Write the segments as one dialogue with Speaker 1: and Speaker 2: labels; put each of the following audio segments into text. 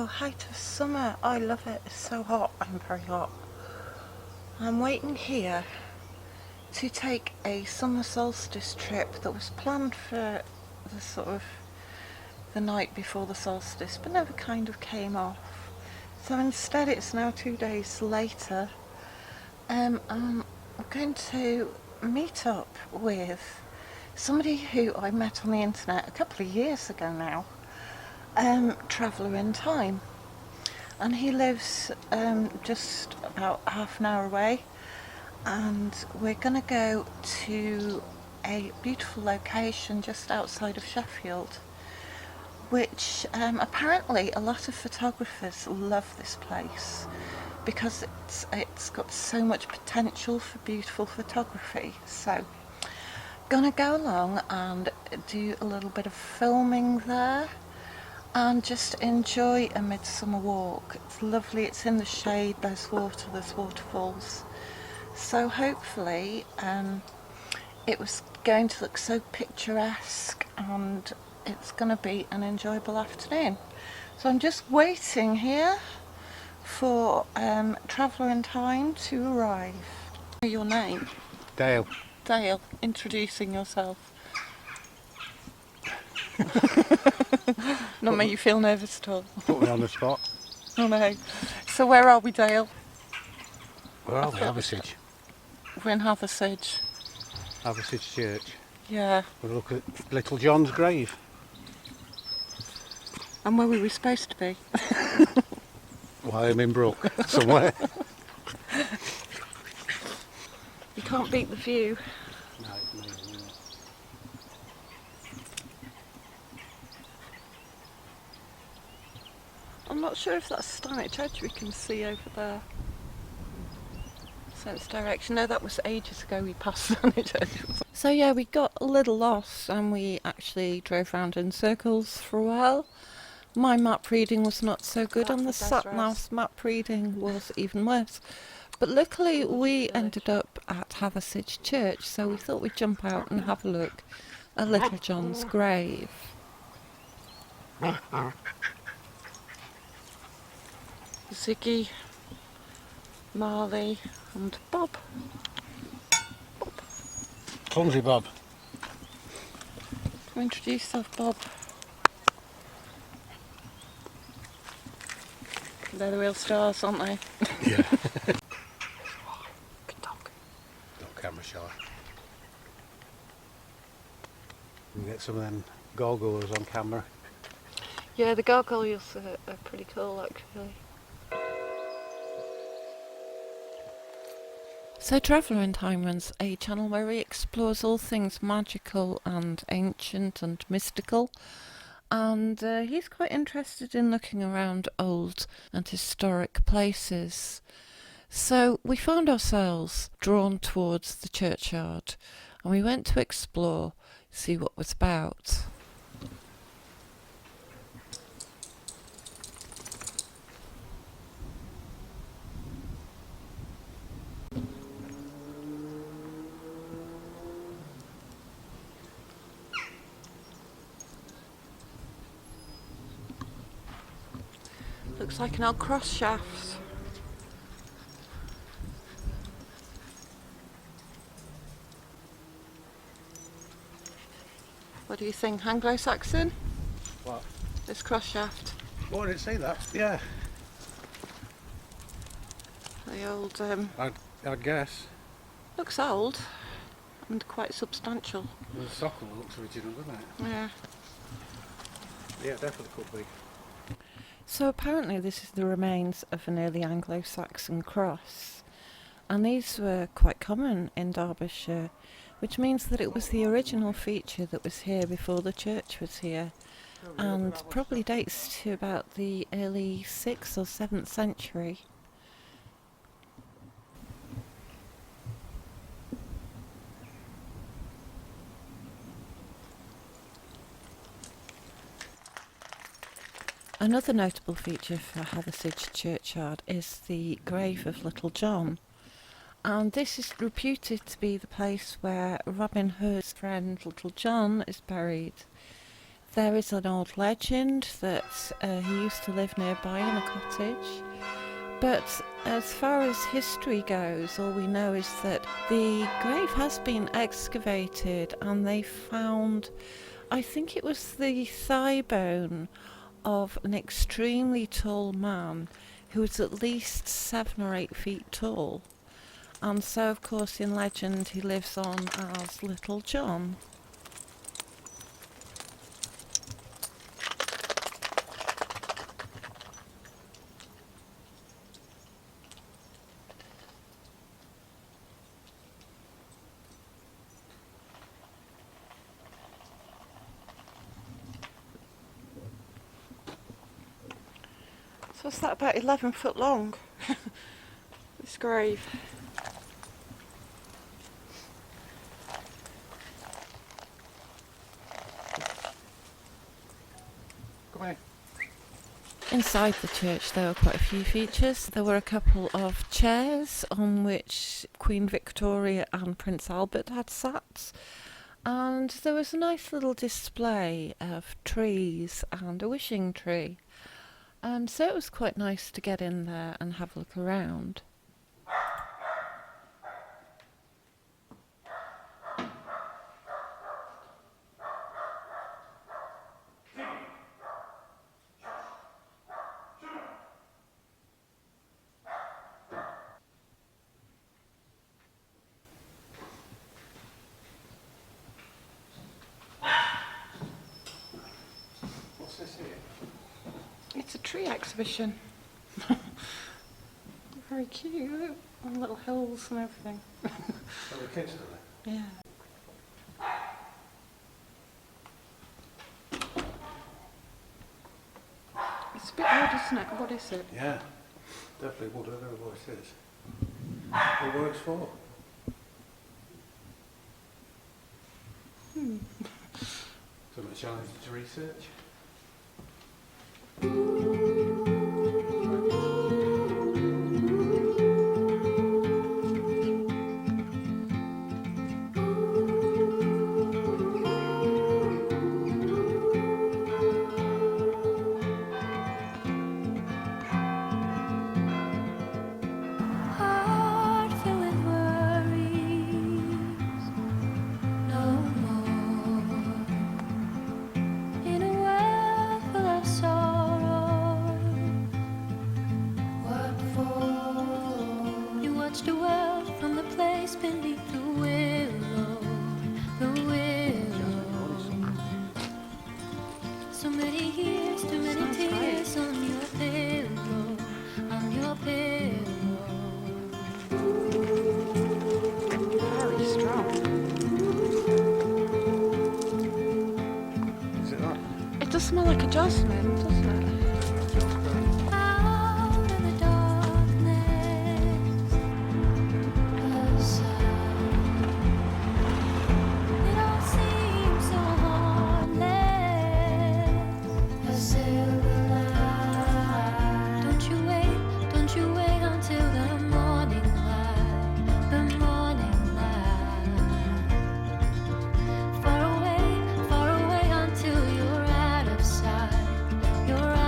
Speaker 1: height of summer. I love it. It's so hot. I'm very hot. I'm waiting here to take a summer solstice trip that was planned for the night before the solstice, but never kind of came off. So instead it's now 2 days later. I'm going to meet up with somebody who I met on the internet a couple of years ago now, traveller in time, and he lives just about half an hour away, and we're going to go to a beautiful location just outside of Sheffield, which apparently a lot of photographers love this place because it's got so much potential for beautiful photography. So gonna go along and do a little bit of filming there and just enjoy a midsummer walk. It's lovely, it's in the shade, there's water, there's waterfalls. So hopefully it was going to look so picturesque and it's going to be an enjoyable afternoon. So I'm just waiting here for Traveller in Time to arrive. Your name?
Speaker 2: Dale.
Speaker 1: Dale, introducing yourself. Not make you feel nervous at all.
Speaker 2: Put me on the spot.
Speaker 1: Oh no. So where are we, Dale?
Speaker 2: Where are we? Hathersage.
Speaker 1: We're in Hathersage.
Speaker 2: Hathersage Church.
Speaker 1: Yeah.
Speaker 2: We'll look at Little John's grave.
Speaker 1: And where were we supposed to be?
Speaker 2: Wyming Brook, somewhere.
Speaker 1: You can't beat the view.
Speaker 2: No, it's amazing, isn't it?
Speaker 1: I'm not sure if that's Stanwich Edge we can see over there. Sense direction. No, that was ages ago we passed Stanwich Edge. So yeah, we got a little lost and we actually drove round in circles for a while. My map reading was not so good and the sat-nav's map reading was even worse. But luckily we ended up at Hathersage Church, so we thought we'd jump out and have a look at Little John's grave. Ziggy, Marley and Bob.
Speaker 2: Clumsy Bob.
Speaker 1: Come introduce yourself, Bob. They're the real stars, aren't they?
Speaker 2: Yeah.
Speaker 1: Good dog.
Speaker 2: Not camera shy. We can get some of them gargoyles on camera.
Speaker 1: Yeah, the gargoyles are pretty cool actually. So Traveller in Time runs a channel where he explores all things magical and ancient and mystical, and he's quite interested in looking around old and historic places. So we found ourselves drawn towards the churchyard and we went to explore, see what was about. Looks like an old cross shaft. What do you think? Anglo-Saxon?
Speaker 2: What?
Speaker 1: This cross shaft.
Speaker 2: Oh, I didn't see that. Yeah.
Speaker 1: The old
Speaker 2: I'd guess.
Speaker 1: looks old and quite substantial.
Speaker 2: The socle looks original, doesn't it?
Speaker 1: Yeah.
Speaker 2: Yeah, definitely could be.
Speaker 1: So apparently this is the remains of an early Anglo-Saxon cross, and these were quite common in Derbyshire, which means that it was the original feature that was here before the church was here, and probably dates to about the early 6th or 7th century. Another notable feature for Hathersage Churchyard is the grave of Little John, and this is reputed to be the place where Robin Hood's friend Little John is buried. There is an old legend that he used to live nearby in a cottage. But as far as history goes, all we know is that the grave has been excavated and they found, I think it was the thigh bone of an extremely tall man who was at least 7 or 8 feet tall. And so, of course, in legend, he lives on as Little John. So what's that, about 11 foot long? This grave.
Speaker 2: Come here.
Speaker 1: Inside the church there were quite a few features. There were a couple of chairs on which Queen Victoria and Prince Albert had sat. And there was a nice little display of trees and a wishing tree. So it was quite nice to get in there and have a look around.
Speaker 2: What's this here?
Speaker 1: It's a tree exhibition. Very cute. And little hills and everything.
Speaker 2: Oh, the kids do it.
Speaker 1: Yeah. It's a bit odd, isn't it? What is it?
Speaker 2: Yeah, definitely would. I don't know what it is. What works for? Something challenging to research.
Speaker 3: Heart filled with worries, no more. In a world full of sorrow, what for? You watch the world from the place beneath the willow, the willow. So many years, too many
Speaker 1: Sounds
Speaker 3: tears on your pillow, on your pillow.
Speaker 1: Very strong.
Speaker 2: Is it that?
Speaker 1: It does smell like a jasmine, doesn't it?
Speaker 3: Out in the darkness, a sound. It all seems so heartless. A silver light. Don't you wait until the morning light, the morning light. Far away until you're out of sight, you're out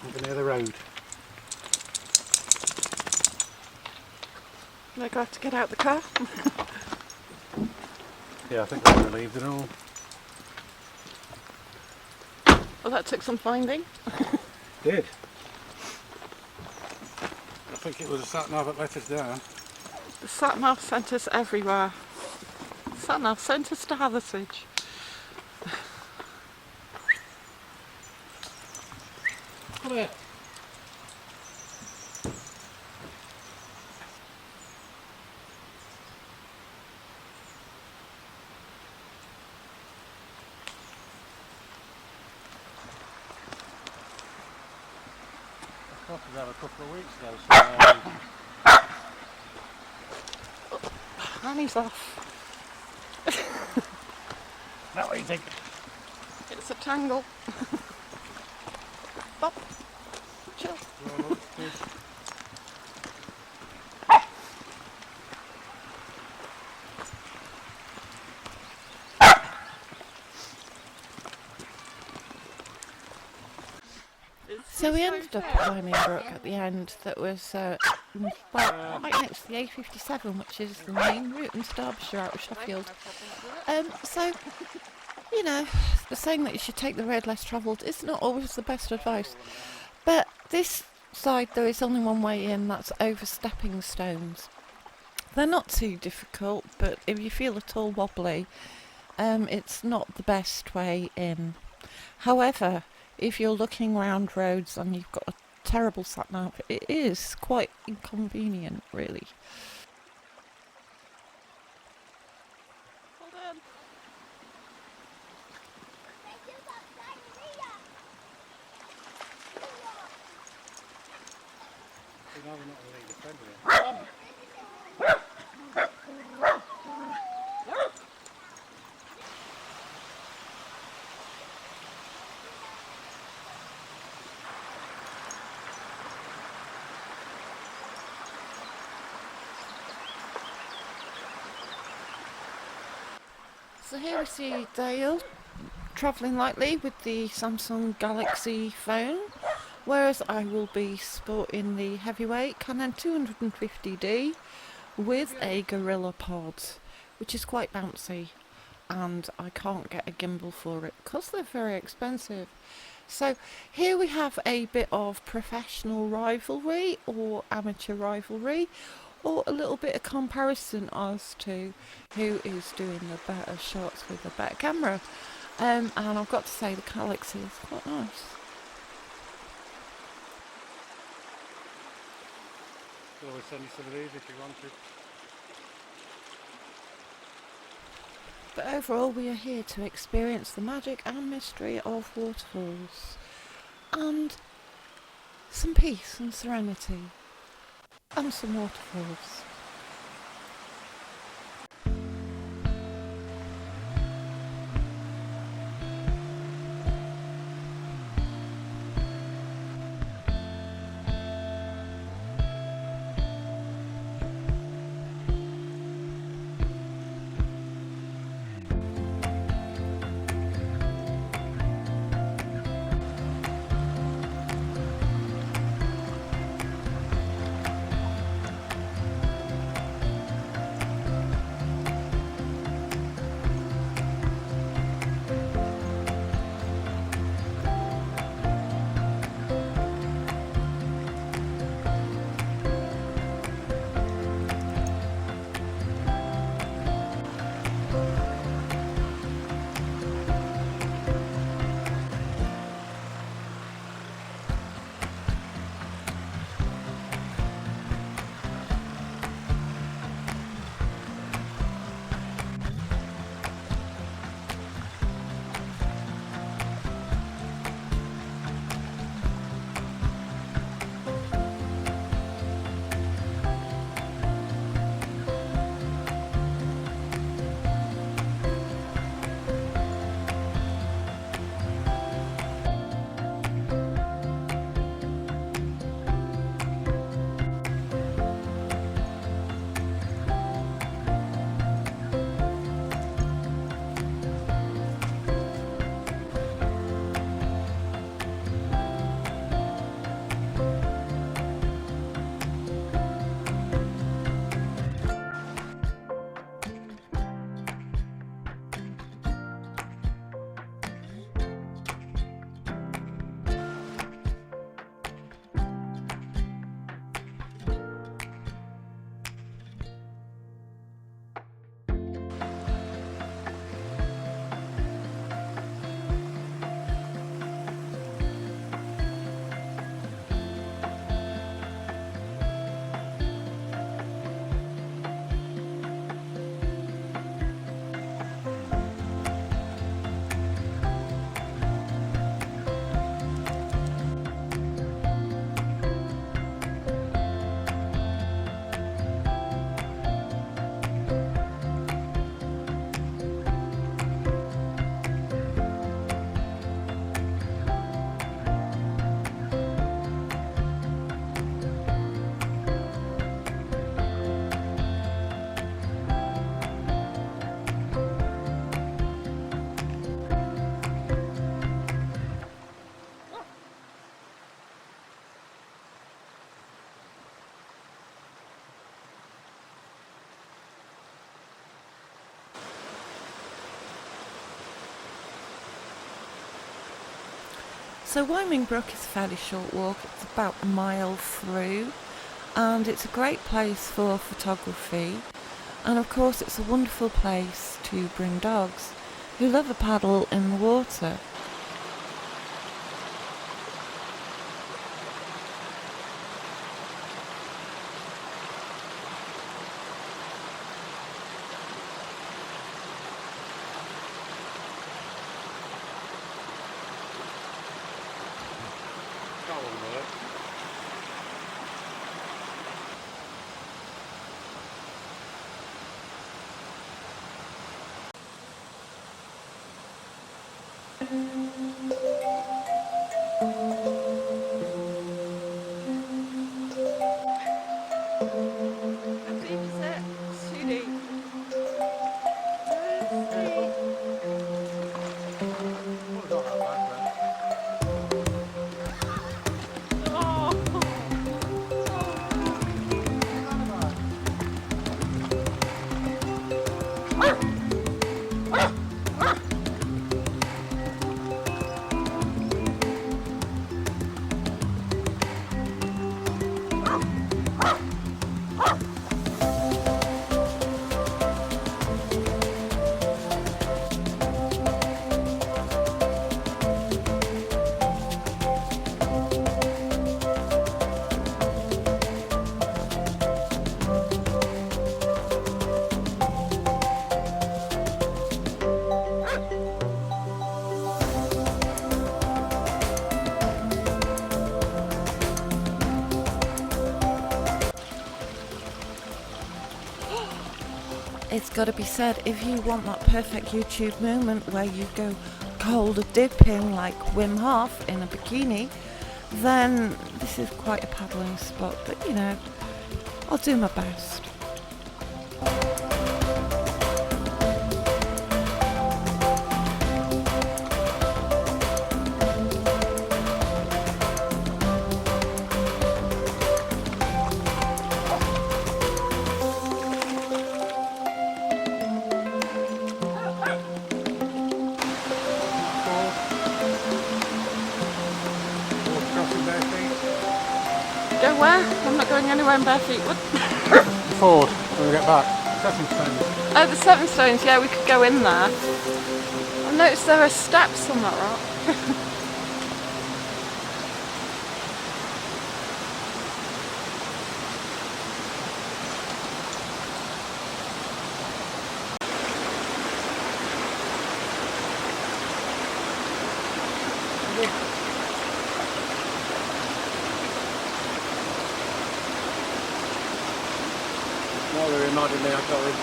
Speaker 2: over near the road.
Speaker 1: They're glad to get out the car.
Speaker 2: Yeah, I think they're relieved and all.
Speaker 1: Well, that took some finding.
Speaker 2: Did. I think it was a sat nav that let us down.
Speaker 1: The sat nav sent us everywhere. Sat nav sent us to Hathersage.
Speaker 2: Come here. I thought we had a couple of weeks ago, so
Speaker 1: Annie's off.
Speaker 2: now what do you think?
Speaker 1: It's a tangle. Bob, chill. So we ended up at Wyming Brook at the end. That was right next to the A57, which is the main route into Derbyshire out of Sheffield. So, you know, the saying that you should take the road less travelled is not always the best advice. But this side, there is only one way in, that's over stepping stones. They're not too difficult, but if you feel at all wobbly, it's not the best way in. However, if you're looking round roads and you've got a terrible sat nav, it is quite inconvenient, really. Hold on.
Speaker 2: Now we're not really friendly.
Speaker 1: So here we see Dale travelling lightly with the Samsung Galaxy phone, whereas I will be sporting the heavyweight Canon 250D with a Gorilla Pod, which is quite bouncy, and I can't get a gimbal for it because they're very expensive. So here we have a bit of professional rivalry or amateur rivalry, or a little bit of comparison as to who is doing the better shots with a better camera. And I've got to say the Galaxy is quite nice.
Speaker 2: We'll always send you some of these if you want to.
Speaker 1: But overall, we are here to experience the magic and mystery of waterfalls, and some peace and serenity, and some waterfalls. So Wyming Brook is a fairly short walk, it's about a mile through, and it's a great place for photography, and of course it's a wonderful place to bring dogs who love a paddle in the water.
Speaker 2: Go on, Marc. Well, not that bad, then.
Speaker 1: It's got to be said, if you want that perfect YouTube moment where you go cold dipping like Wim Hof in a bikini, then this is quite a paddling spot, but you know, I'll do my best.
Speaker 2: Crossing bare feet.
Speaker 1: Go where? I'm not going anywhere in bare feet. What?
Speaker 2: Forward when we get back. Stepping stones.
Speaker 1: Oh, the Seven Stones, yeah, we could go in there. I noticed there are steps on that rock.
Speaker 2: No, they reminded me I got it.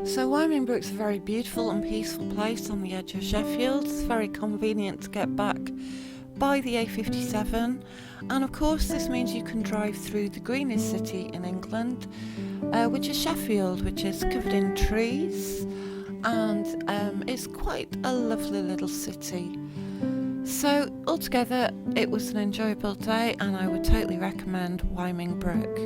Speaker 2: So Wyming Brook's a very beautiful and peaceful place on the edge of Sheffield. It's very convenient to get back
Speaker 1: by the A57, and of course this means you can drive through the greenest city in England, which is Sheffield, which is covered in trees and it's quite a lovely little city. So altogether it was an enjoyable day, and I would totally recommend Wyming Brook.